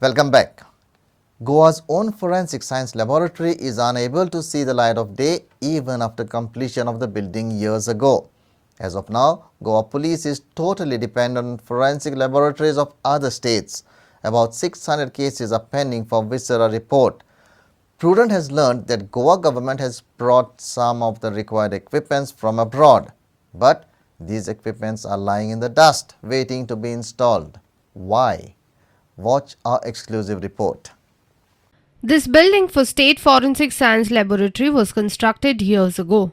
Welcome back. Goa's own forensic science laboratory is unable to see the light of day even after completion of the building years ago. As of now, Goa police is totally dependent on forensic laboratories of other states. About 600 cases are pending for viscera report. Prudent has learned that Goa government has brought some of the required equipments from abroad. But these equipments are lying in the dust, waiting to be installed. Why? Watch our exclusive report. This building for State Forensic Science Laboratory was constructed years ago,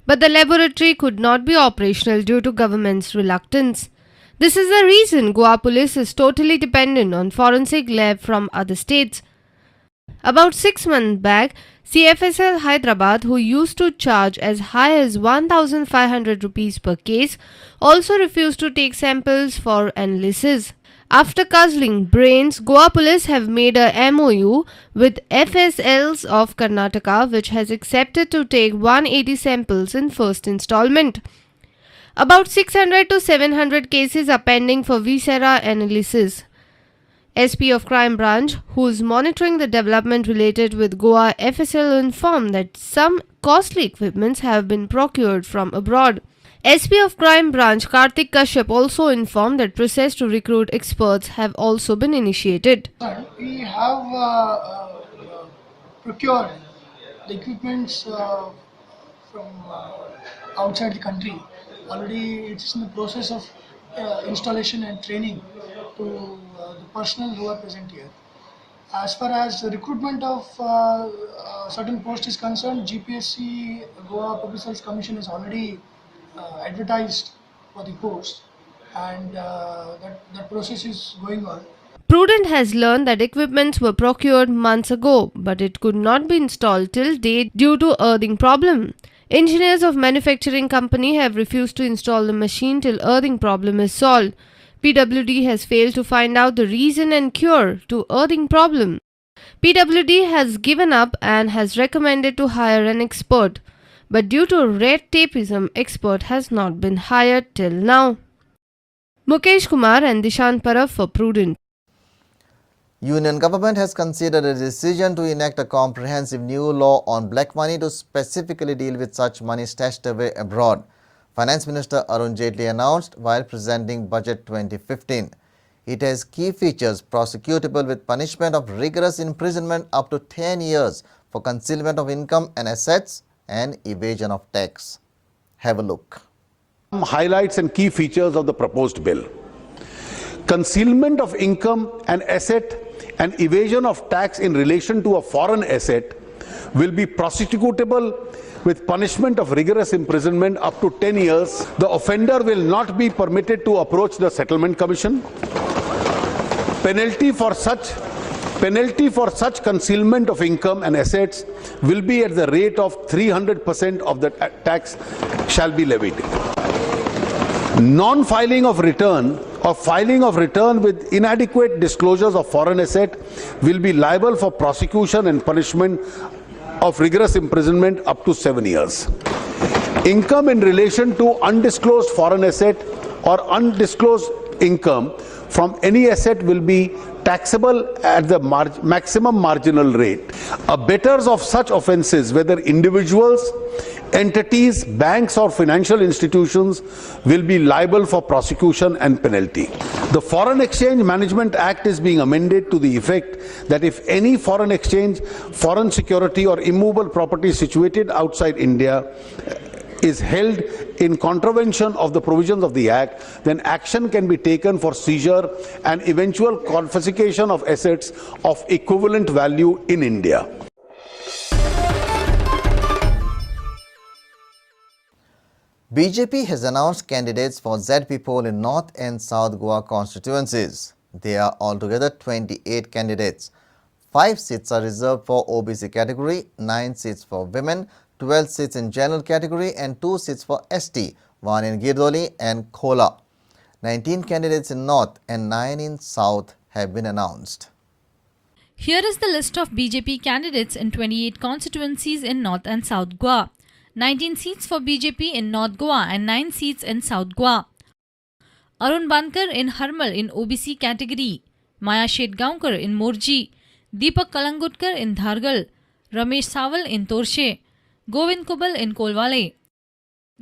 but the laboratory could not be operational due to government's reluctance. This is the reason Goa police is totally dependent on forensic lab from other states. About 6 months back, CFSL Hyderabad, who used to charge as high as 1,500 rupees per case, also refused to take samples for analysis. After guzzling brains, Goa police have made a MOU with FSLs of Karnataka, which has accepted to take 180 samples in first installment. About 600 to 700 cases are pending for viscera analysis. SP of Crime Branch, who is monitoring the development related with Goa FSL, informed that some costly equipments have been procured from abroad. SP of Crime Branch Karthik Kashyap also informed that process to recruit experts have also been initiated. We have procured the equipments from outside the country. Already it's in the process of installation and training to the personnel who are present here. As far as the recruitment of certain posts is concerned, GPSC Goa Public Service Commission has already advertised for the post, and that process is going on. Prudent has learned that equipments were procured months ago, but it could not be installed till date due to earthing problem. Engineers of manufacturing company have refused to install the machine till earthing problem is solved. PWD has failed to find out the reason and cure to earthing problem. PWD has given up and has recommended to hire an expert, but due to red tapeism, expert has not been hired till now. Mukesh Kumar and Dishant Parab for Prudent. Union government has considered a decision to enact a comprehensive new law on black money to specifically deal with such money stashed away abroad. Finance Minister Arun Jaitley announced while presenting Budget 2015. It has key features prosecutable with punishment of rigorous imprisonment up to 10 years for concealment of income and assets and evasion of tax. Have a look. Some highlights and key features of the proposed bill. Concealment of income and asset and evasion of tax in relation to a foreign asset will be prosecutable with punishment of rigorous imprisonment up to 10 years. The offender will not be permitted to approach the Settlement Commission. Penalty for such concealment of income and assets will be at the rate of 300% of the tax shall be levied. Non-filing of return or filing of return with inadequate disclosures of foreign asset will be liable for prosecution and punishment of rigorous imprisonment up to 7 years. Income in relation to undisclosed foreign asset or undisclosed income from any asset will be taxable at the maximum marginal rate. Abettors of such offences, whether individuals, entities, banks or financial institutions, will be liable for prosecution and penalty. The Foreign Exchange Management Act is being amended to the effect that if any foreign exchange, foreign security or immovable property situated outside India is held in contravention of the provisions of the Act, then action can be taken for seizure and eventual confiscation of assets of equivalent value in India. BJP has announced candidates for ZP poll in North and South Goa constituencies. There are altogether 28 candidates. 5 seats are reserved for OBC category, 9 seats for women, 12 seats in general category and 2 seats for ST, 1 in Girdoli and Khola. 19 candidates in North and 9 in South have been announced. Here is the list of BJP candidates in 28 constituencies in North and South Goa. 19 seats for BJP in North Goa and 9 seats in South Goa. Arun Bankar in Harmal in OBC category, Maya Shetgaonkar in Morji, Deepak Kalangutkar in Dhargal, Ramesh Sawal in Torshe, Govind Kubal in Kolwale,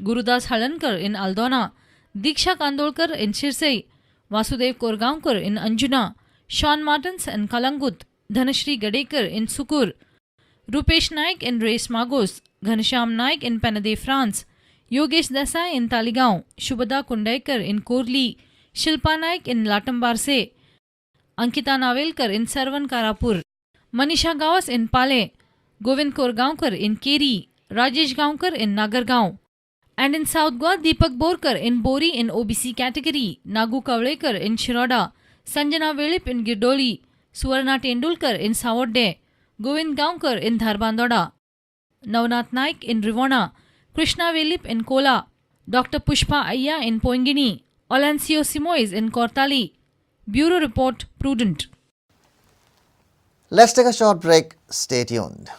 Gurudas Halankar in Aldona, Diksha Kandolkar in Shirsai, Vasudev Korgaonkar in Anjuna, Sean Martins in Kalangut, Dhanashri Gadekar in Sukur, Rupesh Naik in Reis Magos, Ghanshyam Naik in Panade, France, Yogesh Desai in Taligaon, Shubhada Kundaikar in Korli, Shilpa Naik in Latambarse, Ankita Navelkar in Sarvan Karapur, Manisha Gawas in Pale, Govind Korgaonkar in Keri, Rajesh Gaonkar in Nagargaon. And in South Goa, Deepak Borkar in Bori in OBC category, Nagu Kavlekar in Shiroda, Sanjana Velip in Girdoli, Suvarna Tendulkar in Savodde, Govind Gaonkar in Dharbandoda, Navnath Naik in Rivona, Krishna Velip in Kola, Dr. Pushpa Ayya in Poingini, Olancio Simois in Kortali. Bureau Report, Prudent. Let's take a short break. Stay tuned.